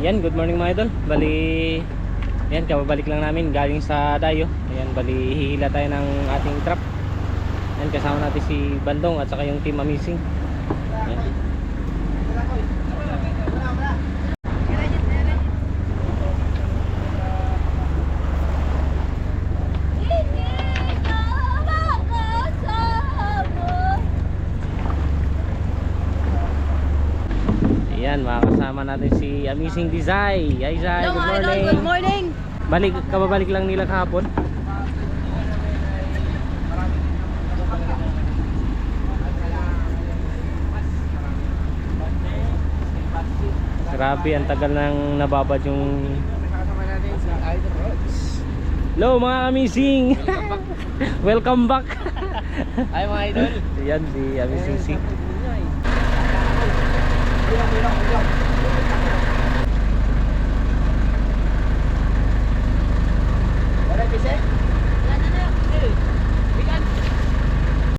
Yan, good morning mga idol. Bali, yan, kababalik lang namin galing sa Dayo. Ayan, bali, hihila tayo ng ating trap. Yan, kasama natin si Bandong at saka yung team Amazing. Yan. Ayan, makakasama natin si Amazing Design. Hi Zai, Hello, good mga idol, morning. good morning. Kababalik lang nila kahapon. Grabe, ang tagal nang nababad yung... Hello mga Amazing. Welcome back. Ay mga idol. Ayan si Amazing C.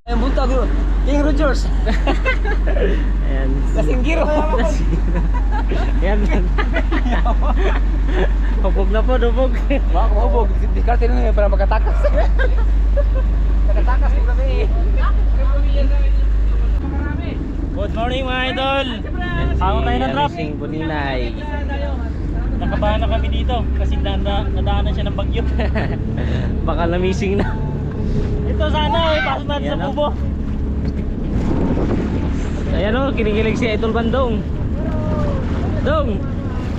Ang buntag yun. King Rogers. Ayan. Lasinggiro. Ayan. Hubog na po, hubog. Mga kumubog. Diskarte nyo para magkatakas. Magkatakas yung gabi. Good morning mga idol. Ako tayo na trap. Amazing Buninay. Nakabahan na kami dito kasi nadaanan siya ng bagyo. Baka na-missing na. Ito sana, pasok natin Ayan, sa oh. kubo. Ayan o, kinikilig si Idol Bandong. Dong,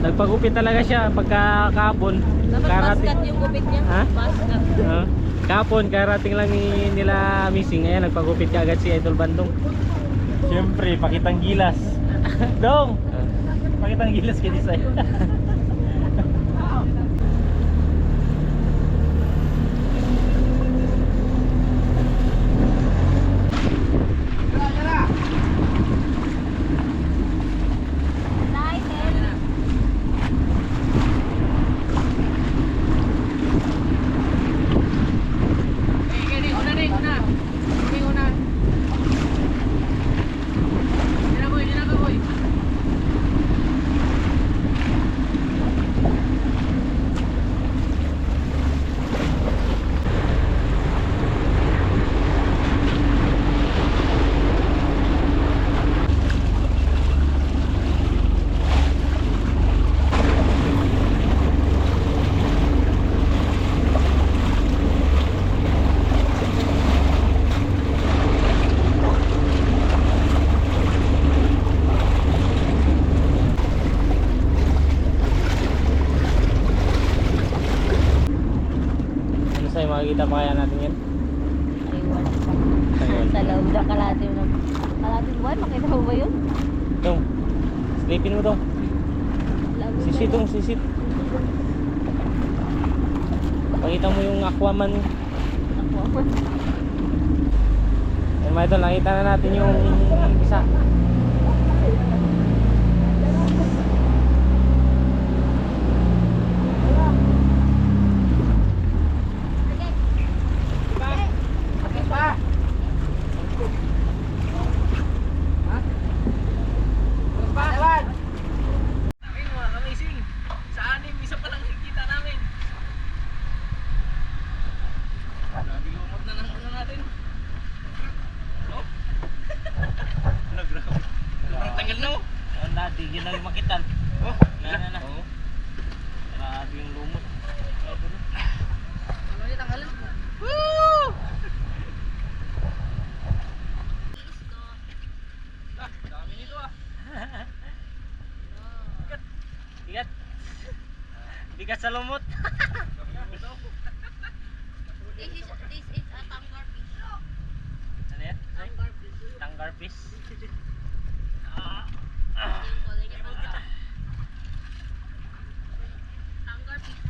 nagpagupit talaga siya pagka kahapon. Dapat baskat yung gupit niya. Ha? Baskat. Kahapon, karating lang nila missing. Ayan, nagpagupit ka agad si Idol Bandong. Siyempre, pakitang gilas. Dong, pakitang gilas kay Disay. Ano sa'yo, makikita pa kaya natin yan? Aywan. Aywan. Sa loob na kalating buhay, makita mo ba yun? Dong, sleepin mo dong. Sisit dong, sisit. Pakita mo yung Aquaman. Yan mga idol, nakita na natin yung isa. Tigil na yung makitan. Na. Grabe yung lumot. Ano yung tanggalan? Woo! Dami nito ah. Bigat. Bigat sa lumot. This is a tanggar fish. Ano yan? Tanggar fish. Tanggar fish. Yung kulay niya tanggar. Tanggar fish.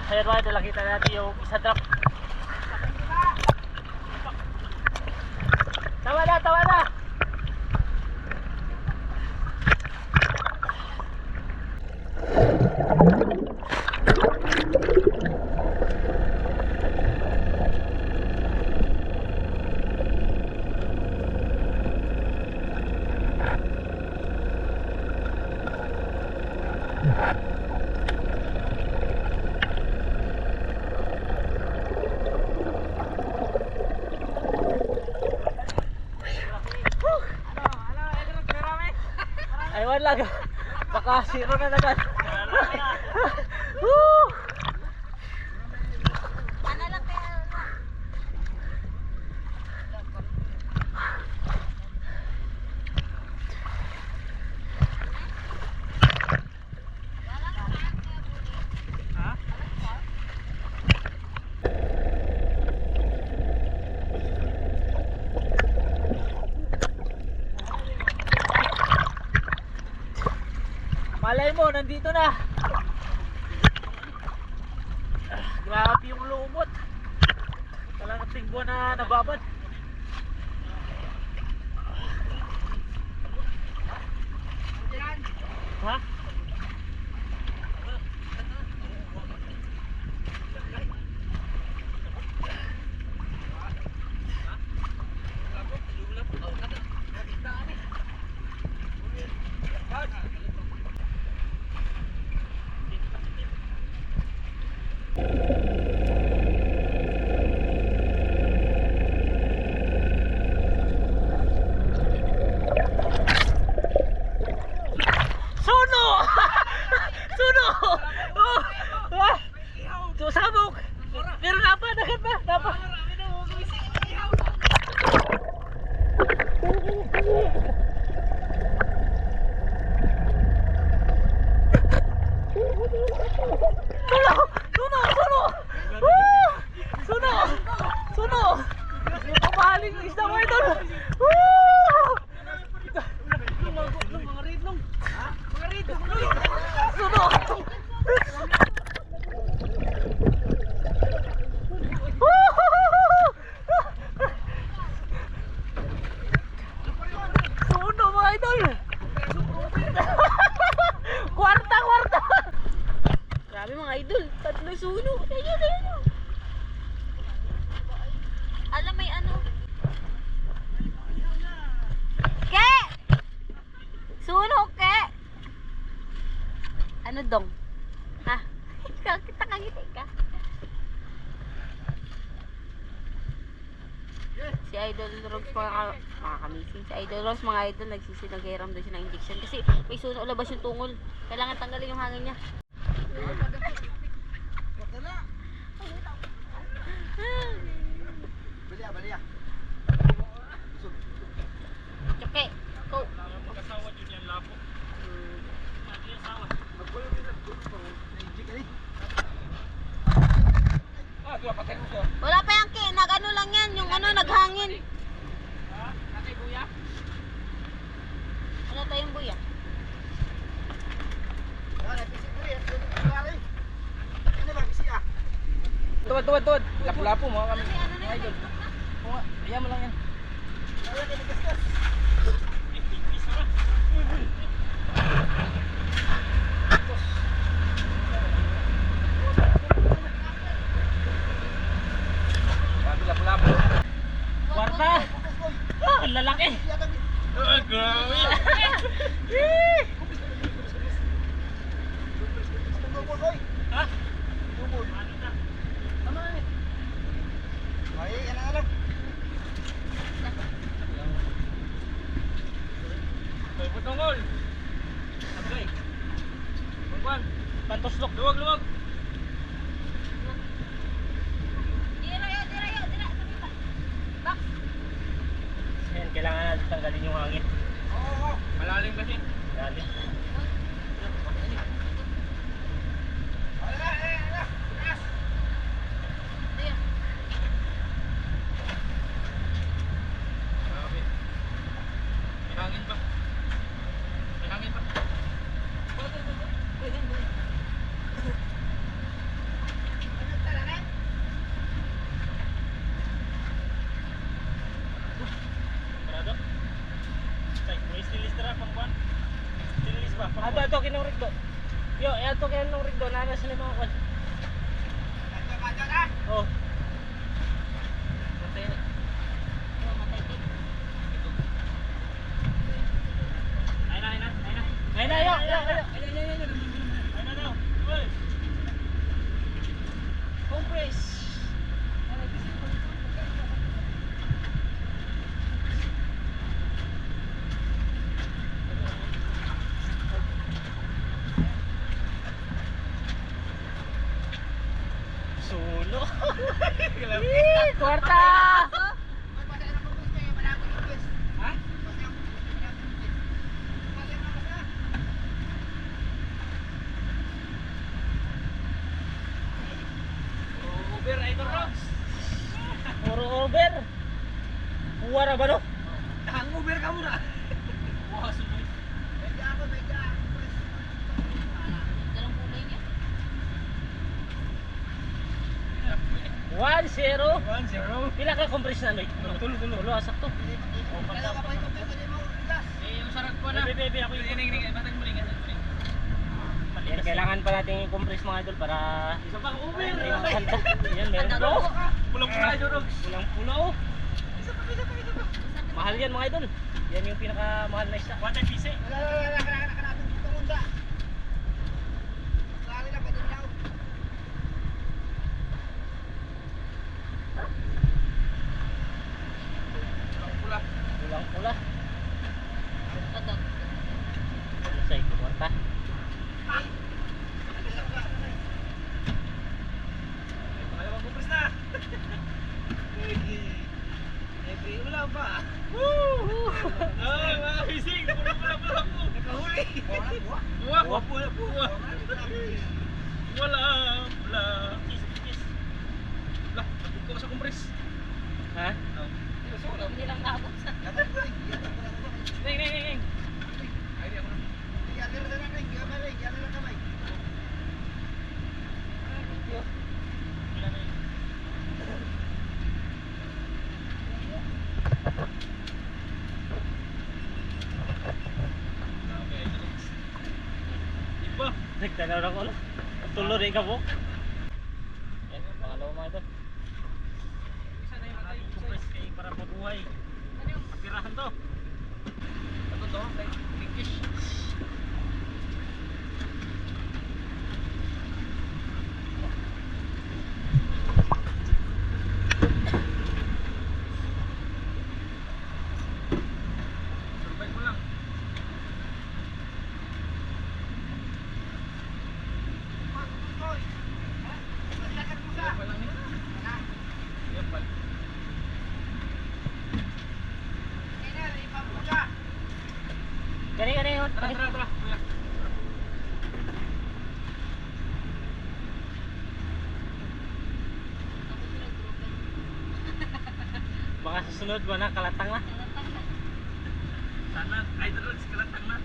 Ayan mga idol, nakita natin yung isa drop. Tawa na, tawa na! Aywan lang. Baka zero na naman. Woo! Ano lang kaya? Malay mo, nandito na. Grabe yung lumot. Talagang tingbo na nababad. Ha? Suno! Suno! Oh! Ah! Sabog! Pero napa, dagat ba? Napa! Suno! Suno! Suno! Woo! Suno! Suno! Yung pamahaling isda mo ito! Woo! Mga ridlong! Mga ridlong! Suno! Suno mga idol! Kwarta! Kwarta! Grabe mga idol, tatlo suno. Ayun, ayun. Alam may ano? Ke! Suno ke! Ano dong? Ha? Kita kagiti ka. Si Idol Rogs makakamising. Si Idol Rogs mga idol nagsisinagayram doon siya ng injection kasi may suno labas yung tungol. Kailangan tanggalin yung hangin niya. Choke, go. Wala pa yan ki, nag-ano lang yan, yung ano naghangin. Wala tayong buya. Tuwad, tuwad, tuwad. Lapu-lapu mga kami. Mga idol. Oo nga, ayan mo lang yan. Lapu-lapu. Kwarta! Ah, ang lalaki! Ah, grabe! Ha? to kaya nung rig doon, nana sila mga kwan. Oh. Matay na. Oh, matay din. Ayun na, ayun na, ayun na. Ayun na, ayun, ayun, ayun. Ayun na daw. Uy. Compress. Solo. Kwarta! Ha? Over, Idol Rods. Puro over. Uwara ba no? Over ka muna. Wah, sunod. Dalang kulay niya. 1-0. 1-0. Pila ka compress na, Loy? Tulo. Tulo, asak to. Yung sarap ko na. Bebe, ako Ning, batang mo ring. Yan, kailangan pa natin i-compress mga idol para Isa pa over. hindi makanta. Yan, meron po. Pulang-pula Idol Rods. Pulang-pula oh. Isa pa. Mahal yan mga idol. Yan yung pinakamahal na isda. 1 piece. Pulang-pula. Tadag. Sa kwarta. Pangalawang kupres na. Wala pa. Mga fishing. Pula po. Nakahuli. Wala. Wala. Kiss. Lah, nabog ko sa kumpres. Ha? Hindi lang naabot sa... Ning. Iba. Nagtanaw na ko. Tulo rin ka po. Yan, pangalawa mga idol. Isa na yung ating kumpres kay para mabuhay. Pirahan to. Ito to, kay fish. Survive mo lang. Survive lang nito. Yan pala. Gani. Tara. Kuya. Baka susunod mo na, kalatang na. Sana, Idol Rods, kalatang na.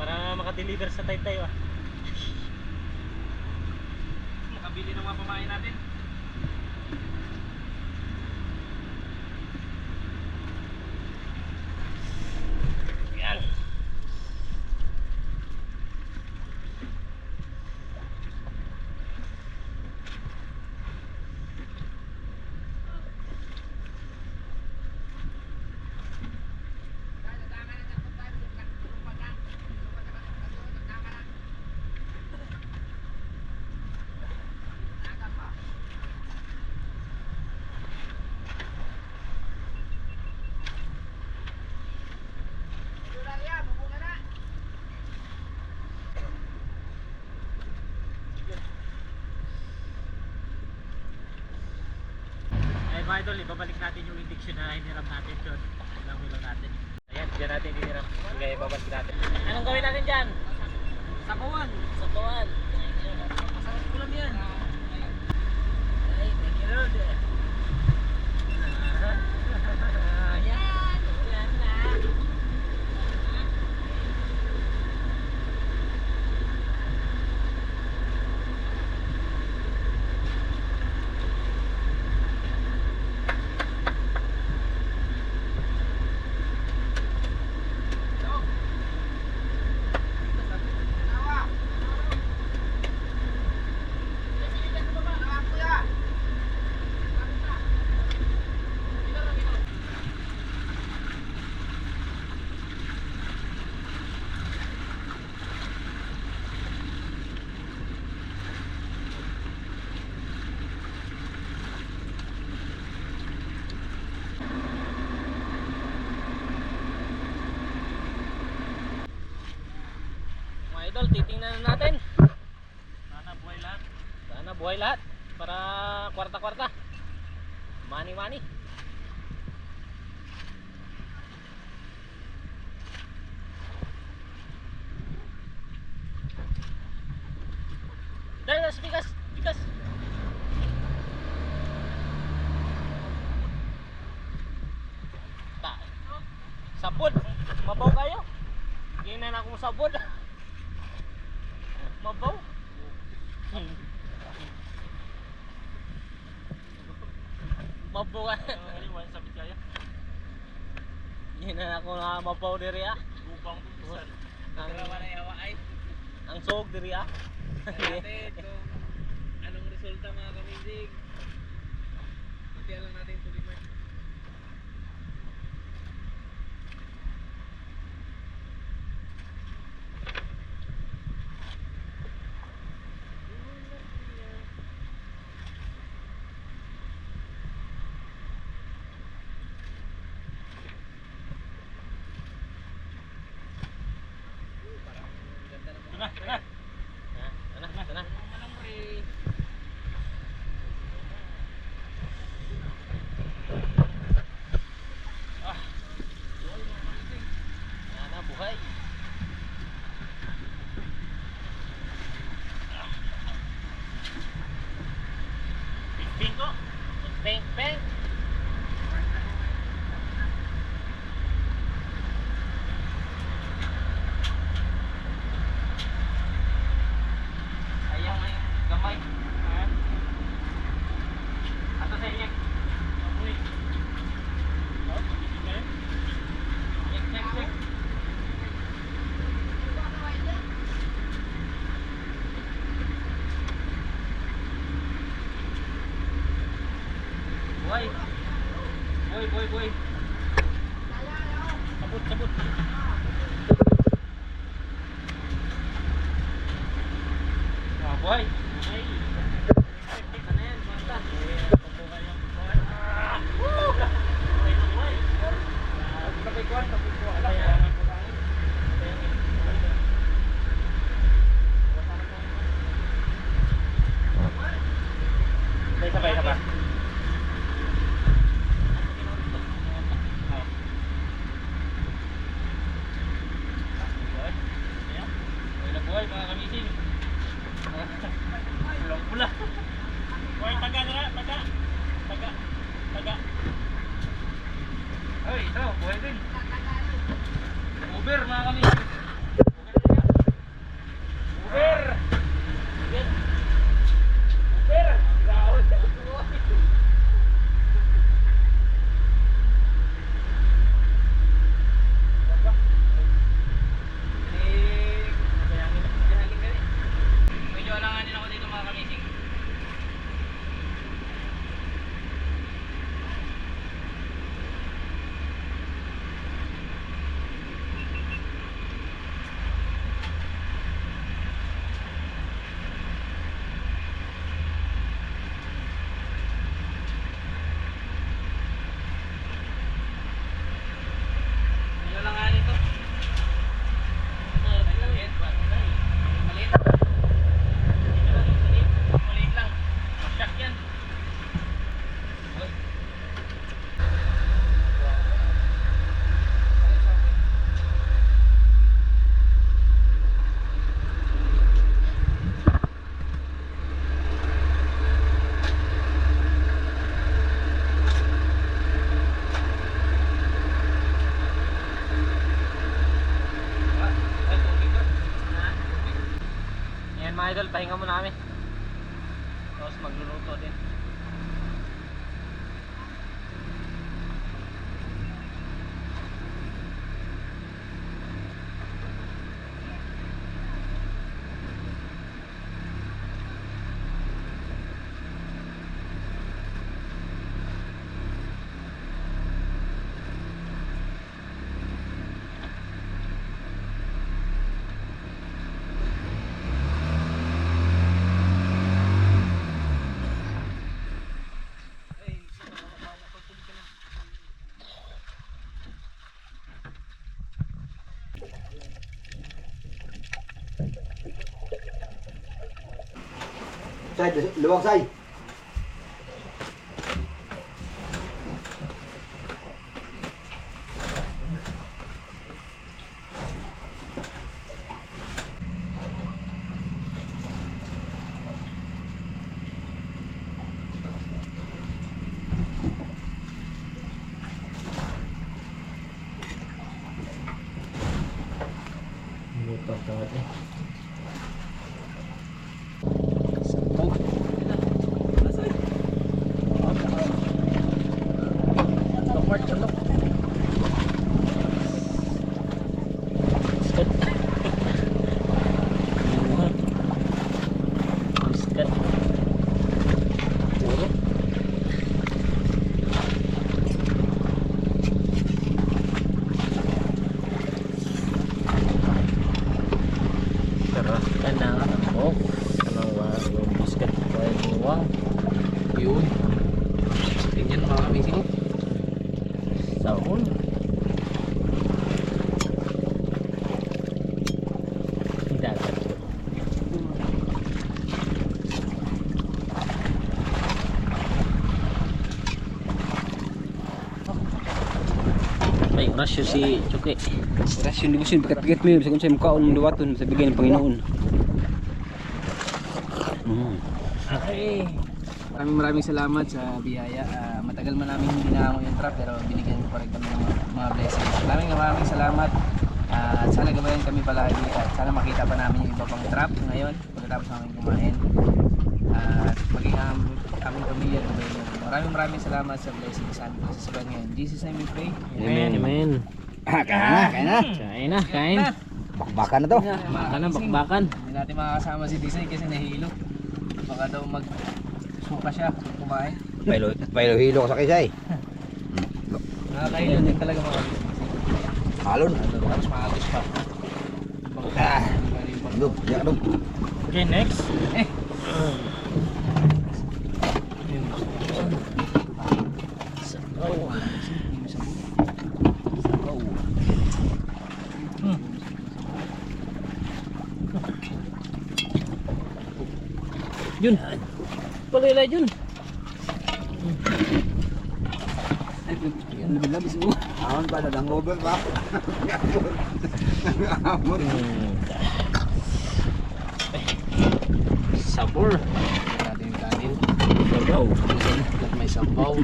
Para makadeliver sa Taytay ah. Makabili ng mga pamain natin. Yan. Ay mga idol, ibabalik natin yung indiction na hiniram natin yun. Ilang natin. Ayan, dyan natin hiniram. Sige, ibabalik natin. Anong gawin natin dyan? Sabawan. Sabawan. Masarap ko lang yan. Ay, thank you Lord. Yan na. idol, titingnan na natin. Sana buhay lahat. Sana buhay lahat. Para kwarta-kwarta. Money. Dahil nas bigas. Sabod. Mabaw kayo. Ginan akong sabod. Mabaw. Mabaw ka. Iwan sa bitaya. Ginan ako na mabaw diri ah. Gubang tutusan. Ang sog diri ah. Anong resulta mga kamisig? Hintay lang natin tuloy man. Tara. Sana. Sana buhay. Ping ko. Peng. Sayang na yung gamay. Ato sa iyak. Amoy. Check. Boy. Sabot. Boy. Ano yan? Basta. Sabay. Buhay mga kamising. Pulang-pula. Buhay taga. Ay, ito, buhay din. Uber mga kamising. Uber. Medyo alanganin ako dito mga kamising. Medyo alanganin to. Maliit lang. Masyak yan. Ayan mga idol, pahinga muna kami. Tapos magluluto din. Say, luwag say. Luto tawad eh. Yun. Tingnan mga amazing. Sahol. Dagat. May oras yun si Chuki. Rasyon di gusto pikat-pikat mo yun. Sa kung sa'yo mukhaon mong duwaton sa bigay ng Panginoon. Ay. Maraming salamat sa biyaya. Matagal man namin hindi na yung trap pero binigyan ko pa rin kami ng mga blessings. Maraming salamat. At sana gabayan kami palagi at sana makita pa namin yung iba pang trap ngayon pagkatapos namin kumain. At maging aming pamilya gabayan nyo. Maraming salamat sa blessings sa amin sa sabayan ngayon. In Jesus' name we pray. Amen. Amen. Kain na. Kain na, kain. Bakbakan na to. Bakbakan na, bakbakan. Hindi natin makakasama si Disay kasi nahilo. Baka daw suka siya kumain. Pailo hilo ko sa kisay. Nakakahilo din talaga mga Halon. tapos maagos pa. Ah. Dub, ya dub. Okay, next. Yun. Palila yun. Labis mo. Awan pa na hangover ba? Sabor. Natin yung kanin. Sabaw. At may sabaw.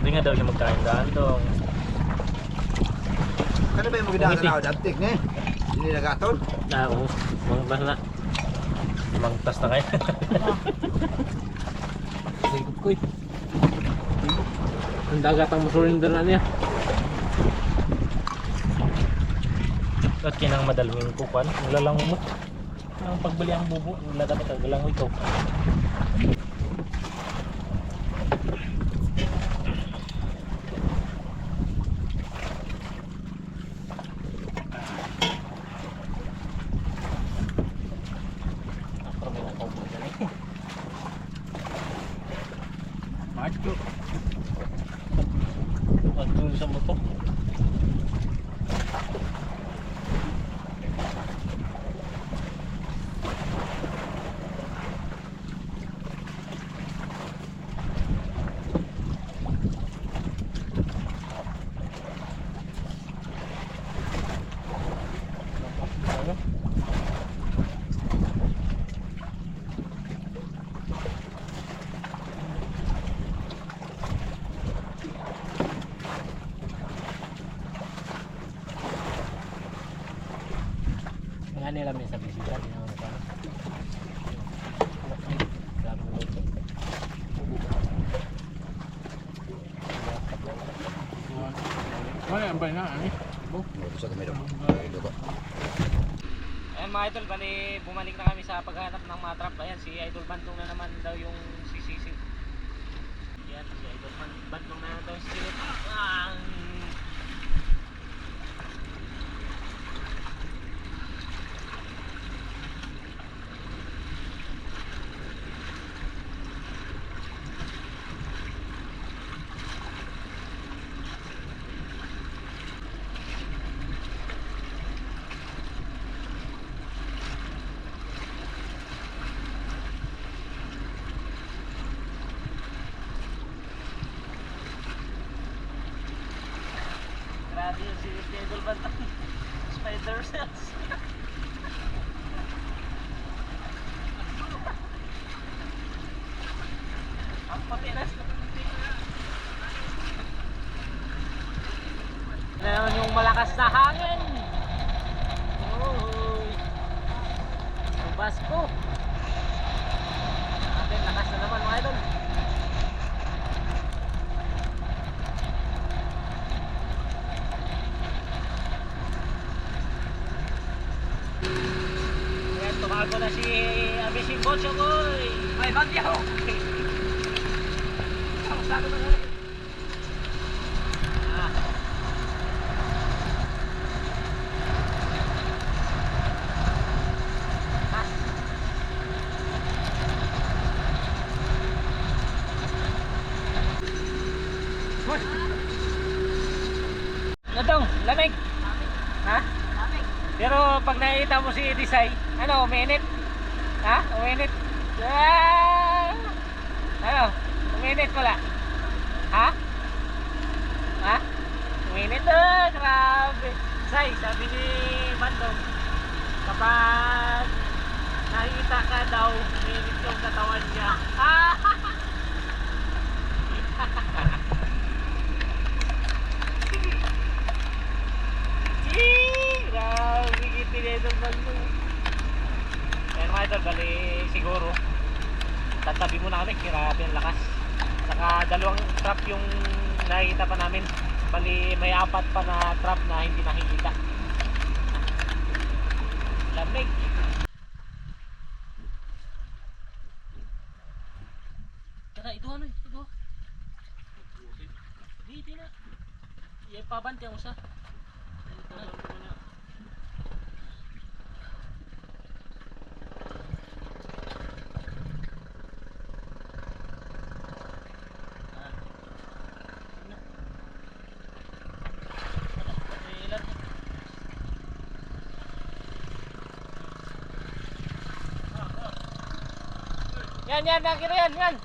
Hindi nga daw siya magkain daan dong. Ano ba yung magdaan na ako? Dantik na eh. Hindi nagatol. Oo. Mga bas na. Limang tas na kayo. Singkot ko eh. Ang dagat ang surrender na niya. At kinang madalawin ko pan. Nilalang mo. Ang pagbali ang bubo. Nilagamit ang galang ito. Marco. At dun sa moto. Nga nila may sabi sila. Hindi naman pa. Wala ang na eh. Sa kamera. Ayan mga idol, bali bumalik na kami sa paghanap ng mga trap. Ayan, si Idol Bantong na naman daw yung sisisi. Ayan, si Idol Bantong na daw yung sisisi. Ang patinas. Ngayon yung malakas na hangin. Uy. Ang basko. Atin, lakas na naman mga idol. Ayan, tumago na si Amazing Bocho Boy. Ay, bagyo. Ang sago na natin. Ah. Ano tong? Lamig? Ha? Pero pag nakita mo si Edisay, ano, uminit? Ha? Uminit? Ah! Ano? Uminit wala? Ha? Ha? Uminit? Ah, grabe. Say, sabi ni Bandong, kapag nakita ka daw, uminit yung katawan niya. Ah! Grabe, gitinedong Bandong. Ayan mga idol, bali siguro tatabi muna kami, grabe ang lakas. Saka dalawang trap yung nakikita pa namin, bali may 4 pa na trap na hindi nakikita. Lamig. Tara, ito ano, ito. Dito na. Ipabante ang usa. Yan, nakita yan.